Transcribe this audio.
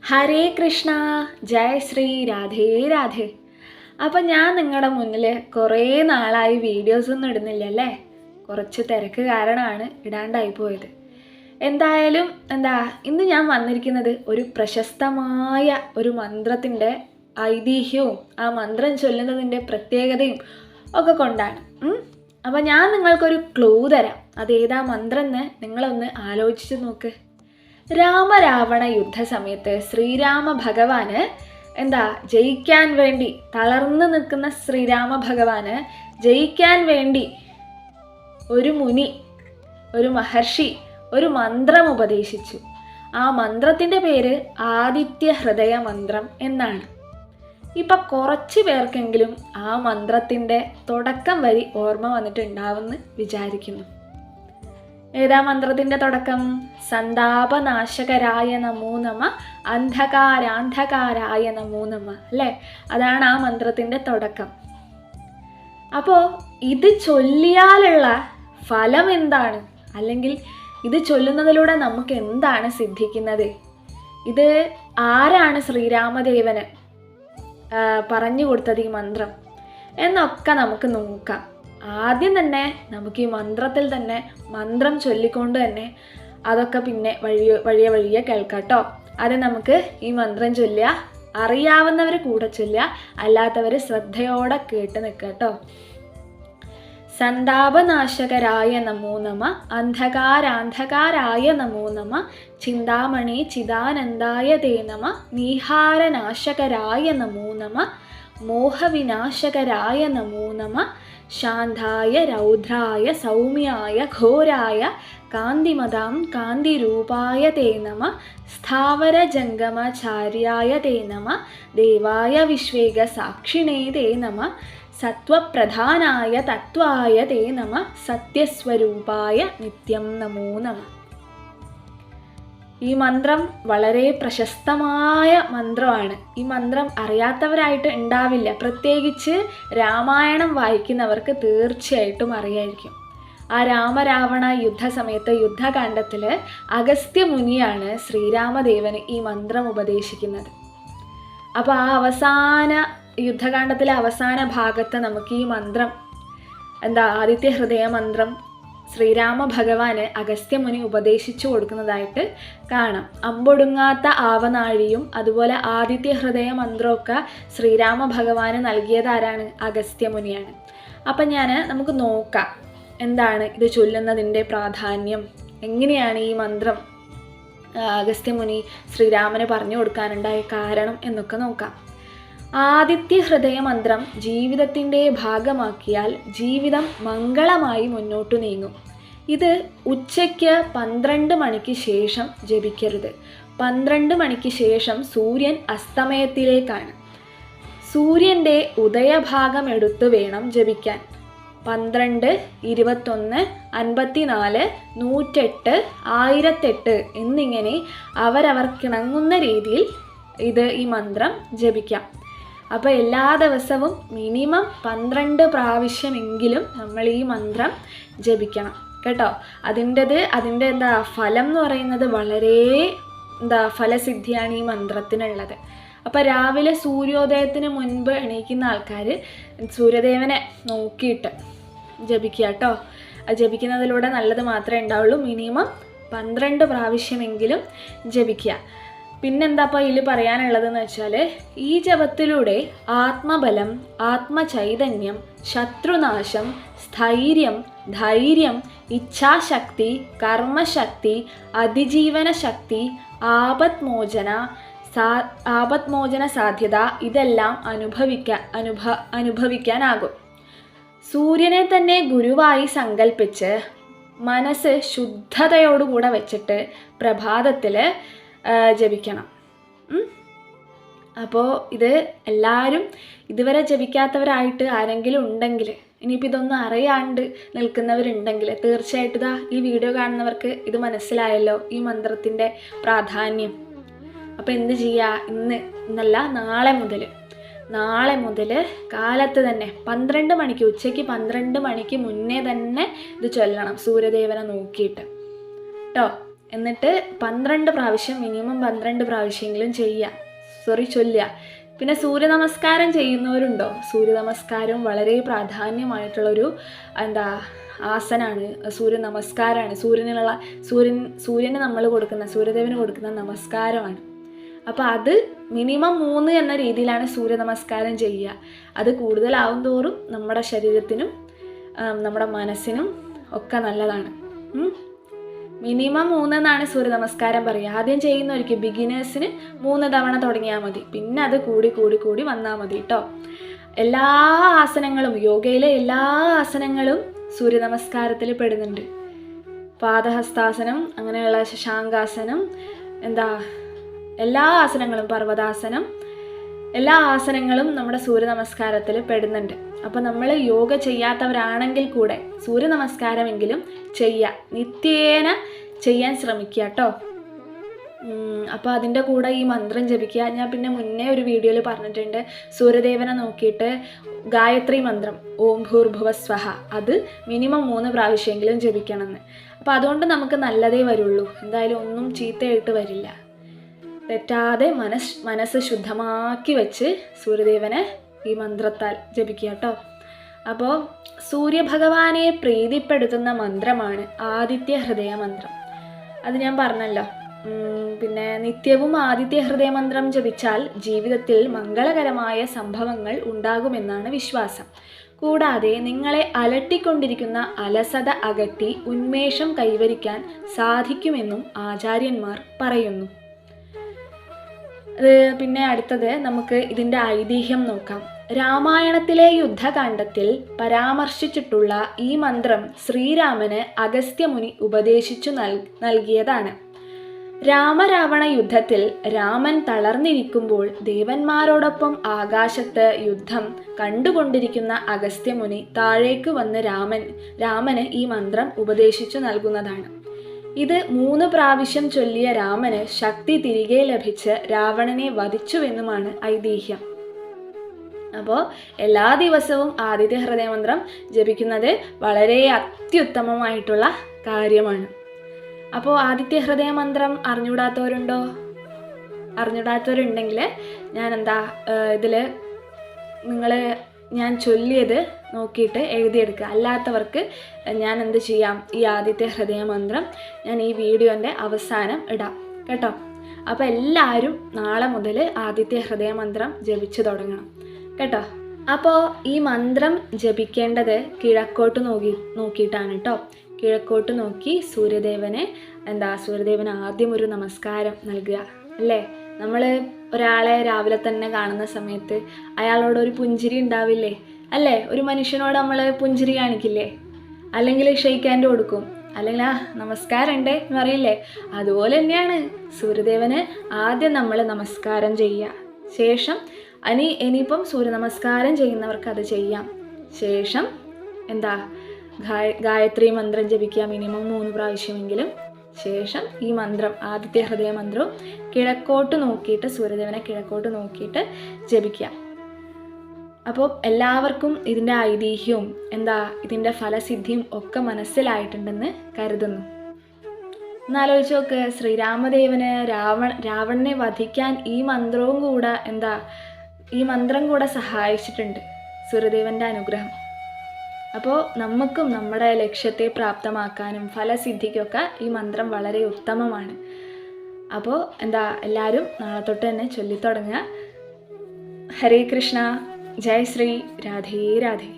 ഹരേ കൃഷ്ണ, ജയ ശ്രീ രാധേ രാധേ. അപ്പം ഞാൻ നിങ്ങളുടെ മുന്നിൽ കുറേ നാളായി വീഡിയോസൊന്നും ഇടുന്നില്ല അല്ലേ? കുറച്ച് തിരക്ക് കാരണമാണ് ഇടാണ്ടായി പോയത്. എന്തായാലും ഇന്ന് ഞാൻ വന്നിരിക്കുന്നത് ഒരു പ്രശസ്തമായ ഒരു മന്ത്രത്തിൻ്റെ ഐതിഹ്യവും ആ മന്ത്രം ചൊല്ലുന്നതിൻ്റെ പ്രത്യേകതയും ഒക്കെ കൊണ്ടാണ്. അപ്പം ഞാൻ നിങ്ങൾക്കൊരു ക്ലൂ തരാം. അതേതാ മന്ത്രം എന്ന് നിങ്ങളൊന്ന് ആലോചിച്ച് നോക്ക്. രാമരാവണ യുദ്ധ സമയത്ത് ശ്രീരാമ ഭഗവാന് ജയിക്കാൻ വേണ്ടി തളർന്നു നിൽക്കുന്ന ശ്രീരാമ ഭഗവാന് ജയിക്കാൻ വേണ്ടി ഒരു മുനി, ഒരു മഹർഷി ഒരു മന്ത്രം ഉപദേശിച്ചു. ആ മന്ത്രത്തിൻ്റെ പേര് ആദിത്യ ഹൃദയ മന്ത്രം എന്നാണ്. ഇപ്പം കുറച്ച് പേർക്കെങ്കിലും ആ മന്ത്രത്തിൻ്റെ തുടക്കം വരി ഓർമ്മ വന്നിട്ടുണ്ടാവുമെന്ന് വിചാരിക്കുന്നു. ഏതാ മന്ത്രത്തിൻ്റെ തുടക്കം? സന്താപനാശകരായ നമോ നമ, അന്ധകാരാന്ധകാരായ നമോ നമ അല്ലേ? അതാണ് ആ മന്ത്രത്തിൻ്റെ തുടക്കം. അപ്പോൾ ഇത് ചൊല്ലിയാലുള്ള ഫലം എന്താണ്? അല്ലെങ്കിൽ ഇത് ചൊല്ലുന്നതിലൂടെ നമുക്ക് എന്താണ് സിദ്ധിക്കുന്നത്? ഇത് ആരാണ് ശ്രീരാമദേവന് പറഞ്ഞു കൊടുത്തത് ഈ മന്ത്രം എന്നൊക്കെ നമുക്ക് നോക്കാം. ആദ്യം തന്നെ നമുക്ക് ഈ മന്ത്രത്തിൽ തന്നെ മന്ത്രം ചൊല്ലിക്കൊണ്ട് തന്നെ അതൊക്കെ പിന്നെ വഴിയെ കേൾക്കാട്ടോ. അത് നമുക്ക് ഈ മന്ത്രം ചൊല്ലുക, അറിയാവുന്നവർ കൂടെ ചൊല്ലുക, അല്ലാത്തവർ ശ്രദ്ധയോടെ കേട്ട് നിൽക്കട്ടോ. സന്താപനാശകരായ നമോ നമ, അന്ധകാരാന്ധകാരായ നമോ നമ, ചിന്താമണി ചിദാനന്ദായ തേ നമ, നീഹാരനാശകരായ നമോ നമ, മോഹവിനാശകരായ നമോ നമ, ശാന്തായ രൗദ്രായ സൗമ്യായ ഘോരായ കാന്തിമതാം കാന്തിരൂപായ തേ നമ, സ്ഥാവര ജംഗമചാര്യായ തേ നമ, ദേവായ വിശ്വേക സാക്ഷിണേ തേ നമ, സത്വപ്രധാനായ തത്വായ തേ നമ, സത്യസ്വരൂപായ നിത്യം നമോ നമ. ഈ മന്ത്രം വളരെ പ്രശസ്തമായ മന്ത്രമാണ്. ഈ മന്ത്രം അറിയാത്തവരായിട്ട് ഉണ്ടാവില്ല. പ്രത്യേകിച്ച് രാമായണം വായിക്കുന്നവർക്ക് തീർച്ചയായിട്ടും അറിയായിരിക്കും. ആ രാമരാവണ യുദ്ധസമയത്ത് യുദ്ധകാണ്ഡത്തിൽ അഗസ്ത്യ മുനിയാണ് ശ്രീരാമദേവന് ഈ മന്ത്രം ഉപദേശിക്കുന്നത്. അപ്പോൾ ആ അവസാന യുദ്ധകാണ്ഡത്തിലെ അവസാന ഭാഗത്ത് നമുക്ക് ഈ മന്ത്രം ആദിത്യ ഹൃദയ മന്ത്രം ശ്രീരാമ ഭഗവാന് അഗസ്ത്യമുനി ഉപദേശിച്ചു കൊടുക്കുന്നതായിട്ട് കാണാം. അമ്പൊടുങ്ങാത്ത ആവനാഴിയും അതുപോലെ ആദിത്യ ഹൃദയ മന്ത്രമൊക്കെ ശ്രീരാമ ഭഗവാന് നൽകിയത് ആരാണ്? അഗസ്ത്യമുനിയാണ്. അപ്പം നമുക്ക് നോക്കാം എന്താണ് ഇത് ചൊല്ലുന്നതിൻ്റെ പ്രാധാന്യം, എങ്ങനെയാണ് ഈ മന്ത്രം അഗസ്ത്യമുനി ശ്രീരാമന് പറഞ്ഞു കൊടുക്കാനുണ്ടായ കാരണം എന്നൊക്കെ നോക്കാം. ആദിത്യ ഹൃദയ മന്ത്രം ജീവിതത്തിൻ്റെ ഭാഗമാക്കിയാൽ ജീവിതം മംഗളമായി മുന്നോട്ടു നീങ്ങും. ഇത് ഉച്ചയ്ക്ക് 12 മണിക്ക് ശേഷം ജപിക്കരുത്. 12 മണിക്ക് ശേഷം സൂര്യൻ അസ്തമയത്തിലേക്കാണ്. സൂര്യൻ്റെ ഉദയഭാഗം എടുത്തു വേണം ജപിക്കാൻ. 12, 21, 54, 108, 1008 എന്നിങ്ങനെ അവരവർക്കിണങ്ങുന്ന രീതിയിൽ ഈ മന്ത്രം ജപിക്കാം. അപ്പോൾ എല്ലാ ദിവസവും മിനിമം 12 പ്രാവശ്യമെങ്കിലും നമ്മൾ ഈ മന്ത്രം ജപിക്കണം കേട്ടോ. അതിൻ്റെ ഫലം എന്ന് പറയുന്നത് വളരെ ഫലസിദ്ധിയാണ് ഈ മന്ത്രത്തിനുള്ളത്. അപ്പോൾ രാവിലെ സൂര്യോദയത്തിന് മുൻപ് എണീക്കുന്ന ആൾക്കാർ സൂര്യദേവനെ നോക്കിയിട്ട് ജപിക്കുക കേട്ടോ. ജപിക്കുന്നതിലൂടെ നല്ലത് മാത്രമേ ഉണ്ടാവുള്ളൂ. മിനിമം 12 പ്രാവശ്യമെങ്കിലും ജപിക്കുക. പിന്നെന്താപ്പോൾ ഇതിൽ പറയാനുള്ളതെന്ന് വെച്ചാൽ ഈ ജപത്തിലൂടെ ആത്മബലം, ആത്മചൈതന്യം, ശത്രുനാശം, സ്ഥൈര്യം, ധൈര്യം, ഇച്ഛാശക്തി, കർമ്മശക്തി, അതിജീവന ശക്തി, ആപത്മോചന സാധ്യത ഇതെല്ലാം അനുഭവിക്കാനാകും. സൂര്യനെ തന്നെ ഗുരുവായി സങ്കല്പിച്ച് മനസ്സ് ശുദ്ധതയോടുകൂടെ വെച്ചിട്ട് പ്രഭാതത്തിൽ ജപിക്കണം. അപ്പോൾ ഇത് എല്ലാവരും ഇതുവരെ ജപിക്കാത്തവരായിട്ട് ആരെങ്കിലും ഉണ്ടെങ്കിൽ, ഇനിയിപ്പോൾ ഇതൊന്നും അറിയാണ്ട് നിൽക്കുന്നവരുണ്ടെങ്കിൽ തീർച്ചയായിട്ടും ഈ വീഡിയോ കാണുന്നവർക്ക് ഇത് മനസ്സിലായല്ലോ ഈ മന്ത്രത്തിൻ്റെ പ്രാധാന്യം. അപ്പോൾ എന്ത് ചെയ്യുക? ഇന്നല്ല നാളെ മുതൽ കാലത്ത് തന്നെ 12 മണിക്ക്, ഉച്ചയ്ക്ക് 12 മണിക്ക് മുന്നേ തന്നെ ഇത് ചൊല്ലണം സൂര്യദേവനെ നോക്കിയിട്ട് കേട്ടോ. എന്നിട്ട് 12 പ്രാവശ്യം, മിനിമം 12 പ്രാവശ്യമെങ്കിലും ചൊല്ലുക. പിന്നെ സൂര്യ നമസ്കാരം ചെയ്യുന്നവരുണ്ടോ? സൂര്യ നമസ്കാരം വളരെ പ്രാധാന്യമായിട്ടുള്ളൊരു ആസനാണ്. സൂര്യ നമസ്കാരമാണ്. സൂര്യന് നമ്മൾ കൊടുക്കുന്ന, സൂര്യദേവന് കൊടുക്കുന്ന നമസ്കാരമാണ്. അപ്പോൾ അത് മിനിമം 3 എന്ന രീതിയിലാണ് സൂര്യ നമസ്കാരം ചെയ്യുക. അത് കൂടുതലാവും തോറും നമ്മുടെ ശരീരത്തിനും നമ്മുടെ മനസ്സിനും ഒക്കെ നല്ലതാണ്. മിനിമം 3 എന്നാണ് സൂര്യ നമസ്കാരം പറയുക. ആദ്യം ചെയ്യുന്നവർക്ക്, ബിഗിനേഴ്സിന് 3 തവണ തുടങ്ങിയാൽ മതി. പിന്നെ അത് കൂടി വന്നാൽ മതി കേട്ടോ. എല്ലാ ആസനങ്ങളും, യോഗയിലെ എല്ലാ ആസനങ്ങളും സൂര്യ നമസ്കാരത്തിൽ പെടുന്നുണ്ട്. പാദഹസ്താസനം, അങ്ങനെയുള്ള ശശാങ്കാസനം, എല്ലാ ആസനങ്ങളും, പർവ്വതാസനം, എല്ലാ ആസനങ്ങളും നമ്മുടെ സൂര്യ നമസ്കാരത്തിൽ പെടുന്നുണ്ട്. അപ്പോൾ നമ്മൾ യോഗ ചെയ്യാത്തവരാണെങ്കിൽ കൂടെ സൂര്യ നമസ്കാരമെങ്കിലും നിത്യേന ചെയ്യാൻ ശ്രമിക്കുക കേട്ടോ. അപ്പോൾ അതിൻ്റെ കൂടെ ഈ മന്ത്രം ജപിക്കുക. ഞാൻ പിന്നെ മുന്നേ ഒരു വീഡിയോയിൽ പറഞ്ഞിട്ടുണ്ട്, സൂര്യദേവനെ നോക്കിയിട്ട് ഗായത്രി മന്ത്രം ഓം ഭൂർഭുവ സ്വഹ അത് മിനിമം 3 പ്രാവശ്യമെങ്കിലും ജപിക്കണമെന്ന്. അപ്പോൾ അതുകൊണ്ട് നമുക്ക് നല്ലതേ വരുള്ളൂ. എന്തായാലും ഒന്നും ചീത്തയായിട്ട് വരില്ല. തെറ്റാതെ മനസ്സ് ശുദ്ധമാക്കി വെച്ച് സൂര്യദേവനെ ഈ മന്ത്രത്താൽ ജപിക്കുക കേട്ടോ. അപ്പോൾ സൂര്യഭഗവാനെ പ്രീതിപ്പെടുത്തുന്ന മന്ത്രമാണ് ആദിത്യ ഹൃദയ മന്ത്രം. അത് ഞാൻ പറഞ്ഞല്ലോ. പിന്നെ നിത്യവും ആദിത്യ ഹൃദയ മന്ത്രം ജപിച്ചാൽ ജീവിതത്തിൽ മംഗളകരമായ സംഭവങ്ങൾ ഉണ്ടാകുമെന്നാണ് വിശ്വാസം. കൂടാതെ നിങ്ങളെ അലട്ടിക്കൊണ്ടിരിക്കുന്ന അലസത അകറ്റി ഉന്മേഷം കൈവരിക്കാൻ സാധിക്കുമെന്നും ആചാര്യന്മാർ പറയുന്നു. പിന്നെ അടുത്തത് നമുക്ക് ഇതിൻ്റെ ഐതിഹ്യം നോക്കാം. രാമായണത്തിലെ യുദ്ധകാണ്ഡത്തിൽ പരാമർശിച്ചിട്ടുള്ള ഈ മന്ത്രം ശ്രീരാമന് അഗസ്ത്യമുനി ഉപദേശിച്ചു നൽകിയതാണ്. രാമരാവണ യുദ്ധത്തിൽ രാമൻ തളർന്നിരിക്കുമ്പോൾ ദേവന്മാരോടൊപ്പം ആകാശത്ത് യുദ്ധം കണ്ടുകൊണ്ടിരിക്കുന്ന അഗസ്ത്യമുനി താഴേക്ക് വന്ന് രാമന് ഈ മന്ത്രം ഉപദേശിച്ചു നൽകുന്നതാണ്. ഇത് 3 പ്രാവശ്യം ചൊല്ലിയ രാമന് ശക്തി തിരികെ ലഭിച്ച് രാവണനെ വധിച്ചുവെന്നുമാണ് ഐതിഹ്യം. അപ്പോൾ എല്ലാ ദിവസവും ആദിത്യ ഹൃദയമന്ത്രം ജപിക്കുന്നത് വളരെ അത്യുത്തമമായിട്ടുള്ള കാര്യമാണ്. അപ്പോൾ ആദിത്യ ഹൃദയമന്ത്രം അറിഞ്ഞൂടാത്തവരുണ്ടെങ്കിൽ ഞാൻ ചൊല്ലിയത് നോക്കിയിട്ട് എഴുതിയെടുക്കുക. അല്ലാത്തവർക്ക് ഞാൻ എന്ത് ചെയ്യാം, ഈ ആദിത്യ ഹൃദയമന്ത്രം ഞാൻ ഈ വീഡിയോൻ്റെ അവസാനം ഇടാം കേട്ടോ. അപ്പോൾ എല്ലാവരും നാളെ മുതൽ ആദിത്യ ഹൃദയമന്ത്രം ജപിച്ചു തുടങ്ങണം കേട്ടോ. അപ്പോൾ ഈ മന്ത്രം ജപിക്കേണ്ടത് കിഴക്കോട്ട് നോക്കിയിട്ടാണ് കേട്ടോ. കിഴക്കോട്ട് നോക്കി സൂര്യദേവന് ആദ്യം ഒരു നമസ്കാരം നൽകുക അല്ലേ. നമ്മൾ ഒരാളെ രാവിലെ തന്നെ കാണുന്ന സമയത്ത് അയാളോടൊരു പുഞ്ചിരി ഉണ്ടാവില്ലേ അല്ലേ? ഒരു മനുഷ്യനോട് നമ്മൾ പുഞ്ചിരി കാണിക്കില്ലേ? അല്ലെങ്കിൽ ഷെയ്ക്ക് ഹാൻഡ് കൊടുക്കും, അല്ലെങ്കിൽ നമസ്കാരം ഉണ്ട് എന്ന് പറയില്ലേ? അതുപോലെ തന്നെയാണ് സൂര്യദേവന് ആദ്യം നമ്മൾ നമസ്കാരം ചെയ്യുക. ശേഷം ഇനിയിപ്പം സൂര്യ നമസ്കാരം ചെയ്യുന്നവർക്ക് അത് ചെയ്യാം. ശേഷം ഗായത്രി മന്ത്രം ജപിക്കുക മിനിമം 3 പ്രാവശ്യമെങ്കിലും. ശേഷം ഈ മന്ത്രം ആദിത്യ ഹൃദയ മന്ത്രവും കിഴക്കോട്ട് നോക്കിയിട്ട്, സൂര്യദേവനെ കിഴക്കോട്ട് നോക്കിയിട്ട് ജപിക്കുക. അപ്പോൾ എല്ലാവർക്കും ഇതിൻ്റെ ഐതിഹ്യവും ഇതിൻ്റെ ഫലസിദ്ധിയും ഒക്കെ മനസ്സിലായിട്ടുണ്ടെന്ന് കരുതുന്നു. എന്നാലോചിച്ച് നോക്ക്, ശ്രീരാമദേവന് രാവണനെ വധിക്കാൻ ഈ മന്ത്രം കൂടെ സഹായിച്ചിട്ടുണ്ട്, സൂര്യദേവൻ്റെ അനുഗ്രഹം. അപ്പോൾ നമുക്കും നമ്മുടെ ലക്ഷ്യത്തെ പ്രാപ്തമാക്കാനും ഫലസിദ്ധിക്കൊക്കെ ഈ മന്ത്രം വളരെ ഉത്തമമാണ്. അപ്പോൾ എല്ലാവരും നാളെ തൊട്ട് തന്നെ ചൊല്ലിത്തുടങ്ങുക. ഹരേ കൃഷ്ണ, ജയ് ശ്രീ, രാധേ രാധേ.